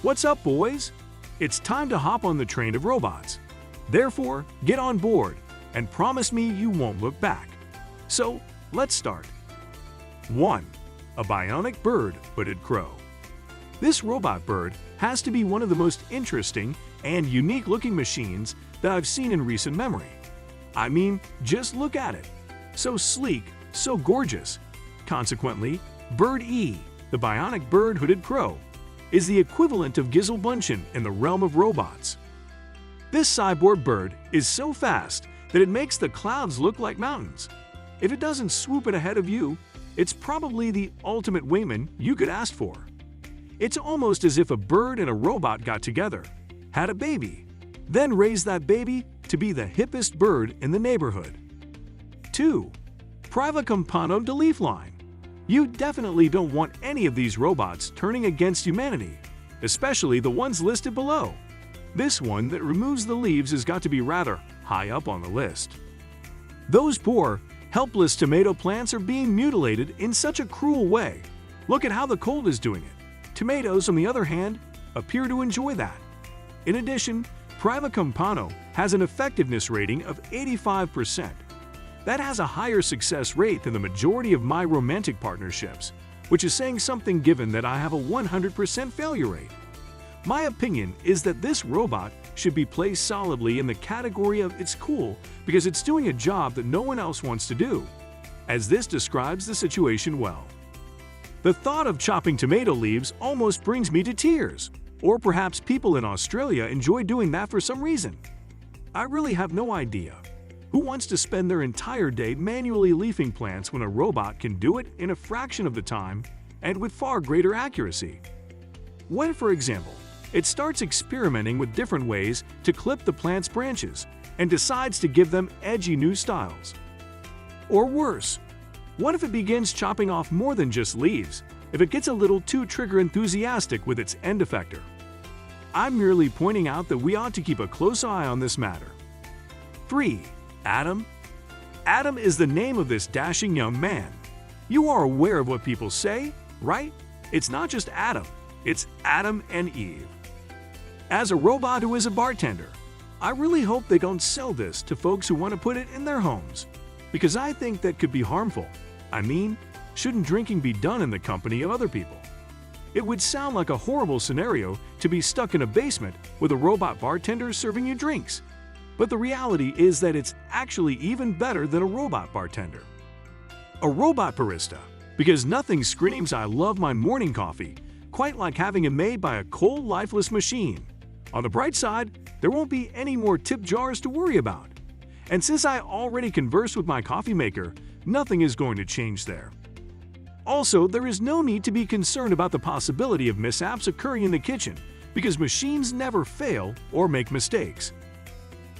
What's up, boys? It's time to hop on the train of robots. Therefore, get on board and promise me you won't look back. So, let's start. 1. A bionic bird hooded crow. This robot bird has to be one of the most interesting and unique-looking machines that I've seen in recent memory. I mean, just look at it. So sleek, so gorgeous. Consequently, Bird E, the bionic bird hooded crow, is the equivalent of Gizelbunchen in the realm of robots. This cyborg bird is so fast that it makes the clouds look like mountains. If it doesn't swoop it ahead of you, it's probably the ultimate wingman you could ask for. It's almost as if a bird and a robot got together, had a baby, then raised that baby to be the hippest bird in the neighborhood. 2. Priva Compano de Leafline. You definitely don't want any of these robots turning against humanity, especially the ones listed below. This one that removes the leaves has got to be rather high up on the list. Those poor, helpless tomato plants are being mutilated in such a cruel way. Look at how the cold is doing it. Tomatoes, on the other hand, appear to enjoy that. In addition, Priva Compano has an effectiveness rating of 85%. That has a higher success rate than the majority of my romantic partnerships, which is saying something given that I have a 100% failure rate. My opinion is that this robot should be placed solidly in the category of it's cool because it's doing a job that no one else wants to do, as this describes the situation well. The thought of chopping tomato leaves almost brings me to tears, or perhaps people in Australia enjoy doing that for some reason. I really have no idea. Who wants to spend their entire day manually leafing plants when a robot can do it in a fraction of the time and with far greater accuracy? When, for example, it starts experimenting with different ways to clip the plant's branches and decides to give them edgy new styles. Or worse, what if it begins chopping off more than just leaves, if it gets a little too trigger enthusiastic with its end effector? I'm merely pointing out that we ought to keep a close eye on this matter. 3. Adam. Adam is the name of this dashing young man. You are aware of what people say, right? It's not just Adam, it's Adam and Eve. As a robot who is a bartender, I really hope they don't sell this to folks who want to put it in their homes, because I think that could be harmful. I mean, shouldn't drinking be done in the company of other people? It would sound like a horrible scenario to be stuck in a basement with a robot bartender serving you drinks. But the reality is that it's actually even better than a robot bartender. A robot barista, because nothing screams I love my morning coffee quite like having it made by a cold, lifeless machine. On the bright side, there won't be any more tip jars to worry about. And since I already converse with my coffee maker, nothing is going to change there. Also, there is no need to be concerned about the possibility of mishaps occurring in the kitchen because machines never fail or make mistakes.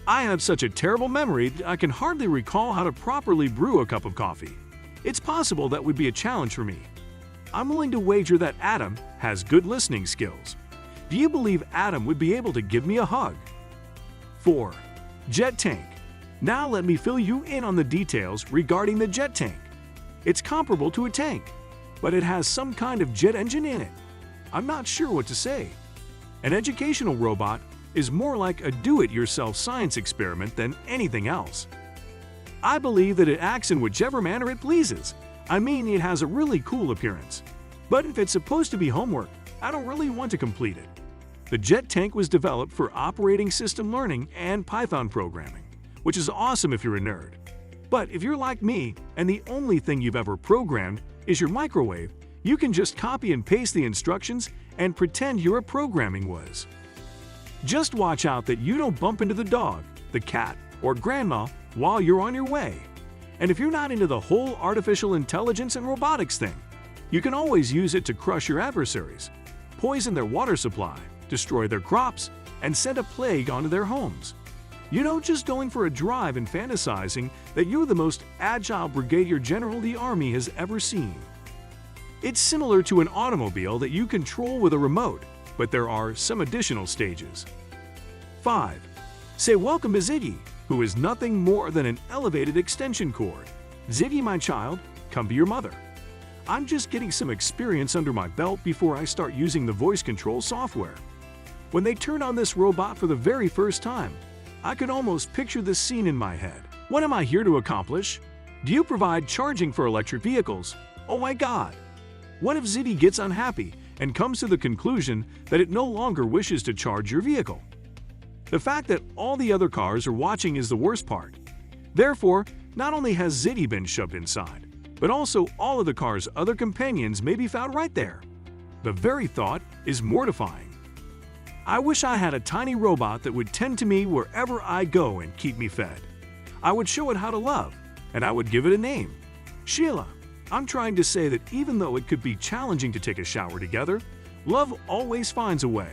I have such a terrible memory that I can hardly recall how to properly brew a cup of coffee. It's possible that would be a challenge for me. I'm willing to wager that Adam has good listening skills. Do you believe Adam would be able to give me a hug? 4. Jet tank. Now let me fill you in on the details regarding the jet tank. It's comparable to a tank, but it has some kind of jet engine in it. I'm not sure what to say. An educational robot is more like a do-it-yourself science experiment than anything else. I believe that it acts in whichever manner it pleases. I mean, it has a really cool appearance. But if it's supposed to be homework, I don't really want to complete it. The jet tank was developed for operating system learning and Python programming, which is awesome if you're a nerd. But if you're like me and the only thing you've ever programmed is your microwave, you can just copy and paste the instructions and pretend you're a programming whiz. Just watch out that you don't bump into the dog, the cat, or grandma while you're on your way. And if you're not into the whole artificial intelligence and robotics thing, you can always use it to crush your adversaries, poison their water supply, destroy their crops, and send a plague onto their homes. You know, just going for a drive and fantasizing that you're the most agile brigadier general the Army has ever seen. It's similar to an automobile that you control with a remote, but there are some additional stages. 5. Say welcome to Ziggy, who is nothing more than an elevated extension cord. Ziggy, my child, come to your mother. I'm just getting some experience under my belt before I start using the voice control software. When they turned on this robot for the very first time, I could almost picture this scene in my head. What am I here to accomplish? Do you provide charging for electric vehicles? Oh my God! What if Zitty gets unhappy and comes to the conclusion that it no longer wishes to charge your vehicle? The fact that all the other cars are watching is the worst part. Therefore, not only has Zitty been shoved inside, but also all of the car's other companions may be found right there. The very thought is mortifying. I wish I had a tiny robot that would tend to me wherever I go and keep me fed. I would show it how to love, and I would give it a name. Sheila. I'm trying to say that even though it could be challenging to take a shower together, love always finds a way.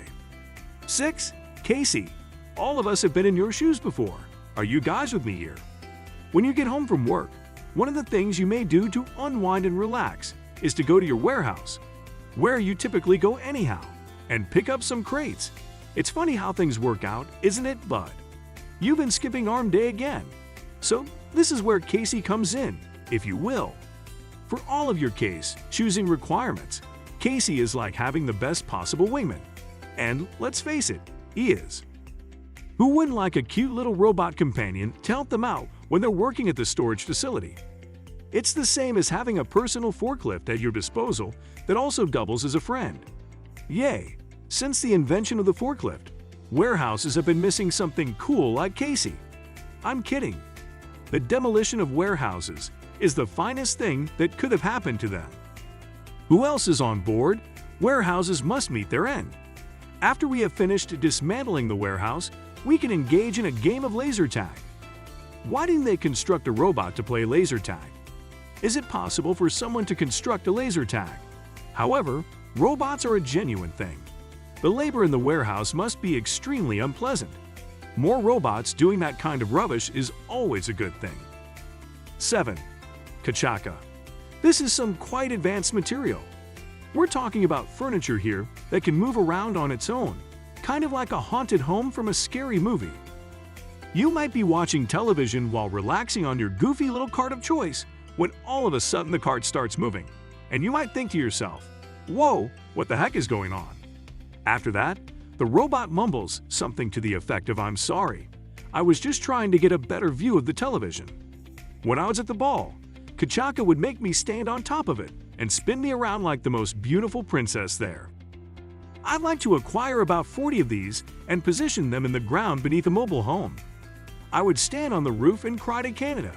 6. Casey. All of us have been in your shoes before. Are you guys with me here? When you get home from work, one of the things you may do to unwind and relax is to go to your warehouse, where you typically go anyhow, and pick up some crates. It's funny how things work out, isn't it, bud? You've been skipping arm day again. So this is where Casey comes in, if you will. For all of your case choosing requirements, Casey is like having the best possible wingman. And let's face it, he is. Who wouldn't like a cute little robot companion to help them out when they're working at the storage facility? It's the same as having a personal forklift at your disposal that also doubles as a friend. Yay! Since the invention of the forklift, warehouses have been missing something cool like Casey. I'm kidding. The demolition of warehouses is the finest thing that could have happened to them. Who else is on board? Warehouses must meet their end. After we have finished dismantling the warehouse, we can engage in a game of laser tag. Why didn't they construct a robot to play laser tag? Is it possible for someone to construct a laser tag? However, robots are a genuine thing. The labor in the warehouse must be extremely unpleasant. More robots doing that kind of rubbish is always a good thing. 7. Kachaka. This is some quite advanced material. We're talking about furniture here that can move around on its own, kind of like a haunted home from a scary movie. You might be watching television while relaxing on your goofy little cart of choice when all of a sudden the cart starts moving, and you might think to yourself, "Whoa, what the heck is going on?" After that, the robot mumbles something to the effect of, "I'm sorry, I was just trying to get a better view of the television." When I was at the ball, Kachaka would make me stand on top of it and spin me around like the most beautiful princess there. I'd like to acquire about 40 of these and position them in the ground beneath a mobile home. I would stand on the roof and cry to Canada,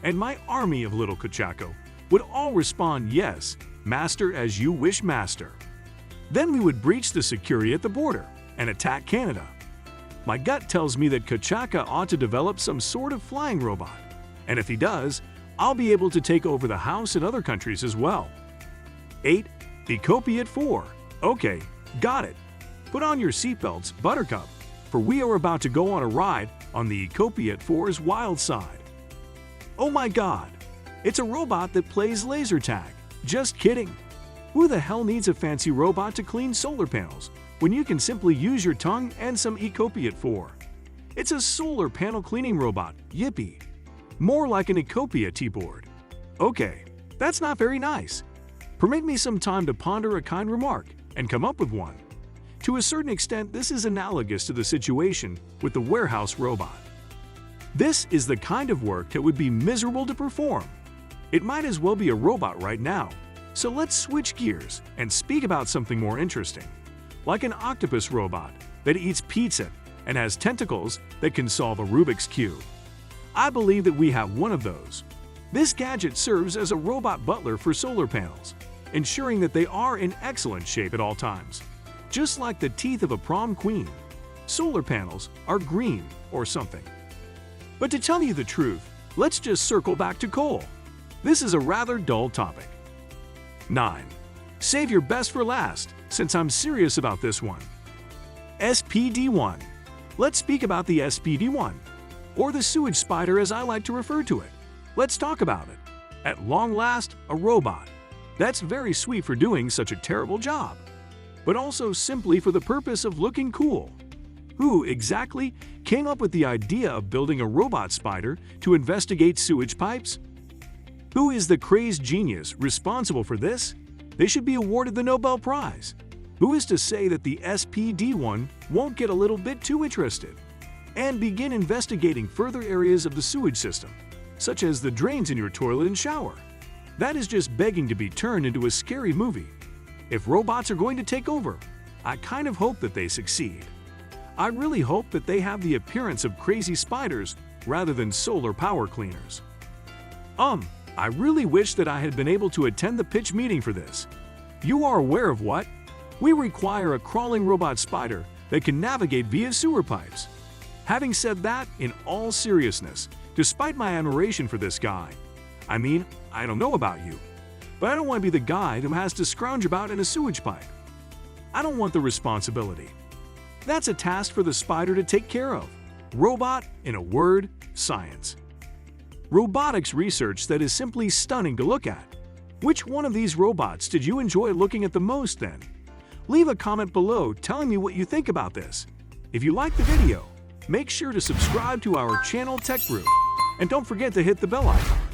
and my army of little Kachako would all respond, "Yes, master, as you wish, master." Then we would breach the security at the border and attack Canada. My gut tells me that Kachaka ought to develop some sort of flying robot, and if he does, I'll be able to take over the house in other countries as well. 8. Ecopiat 4. Okay, got it. Put on your seatbelts, Buttercup, for we are about to go on a ride on the Ecopiat 4's wild side. Oh my God! It's a robot that plays laser tag. Just kidding. Who the hell needs a fancy robot to clean solar panels when you can simply use your tongue and some Ecopiat 4? It's a solar panel cleaning robot, yippee. More like an Ecopia T-board. Okay, that's not very nice. Permit me some time to ponder a kind remark and come up with one. To a certain extent, this is analogous to the situation with the warehouse robot. This is the kind of work that would be miserable to perform. It might as well be a robot right now. So let's switch gears and speak about something more interesting, like an octopus robot that eats pizza and has tentacles that can solve a Rubik's Cube. I believe that we have one of those. This gadget serves as a robot butler for solar panels, ensuring that they are in excellent shape at all times. Just like the teeth of a prom queen, solar panels are green or something. But to tell you the truth, let's just circle back to coal. This is a rather dull topic. 9. Save your best for last, since I'm serious about this one. SPD-1. Let's speak about the SPD-1, or the sewage spider as I like to refer to it. Let's talk about it. At long last, a robot. That's very sweet for doing such a terrible job, but also simply for the purpose of looking cool. Who exactly came up with the idea of building a robot spider to investigate sewage pipes? Who is the crazed genius responsible for this? They should be awarded the Nobel Prize. Who is to say that the SPD1 won't get a little bit too interested and begin investigating further areas of the sewage system, such as the drains in your toilet and shower? That is just begging to be turned into a scary movie. If robots are going to take over, I kind of hope that they succeed. I really hope that they have the appearance of crazy spiders rather than solar power cleaners. I really wish that I had been able to attend the pitch meeting for this. You are aware of what? We require a crawling robot spider that can navigate via sewer pipes. Having said that, in all seriousness, despite my admiration for this guy, I mean, I don't know about you, but I don't want to be the guy who has to scrounge about in a sewage pipe. I don't want the responsibility. That's a task for the spider to take care of. Robot, in a word, science. Robotics research that is simply stunning to look at. Which one of these robots did you enjoy looking at the most then? Leave a comment below telling me what you think about this. If you liked the video, make sure to subscribe to our channel Tech Group, and don't forget to hit the bell icon.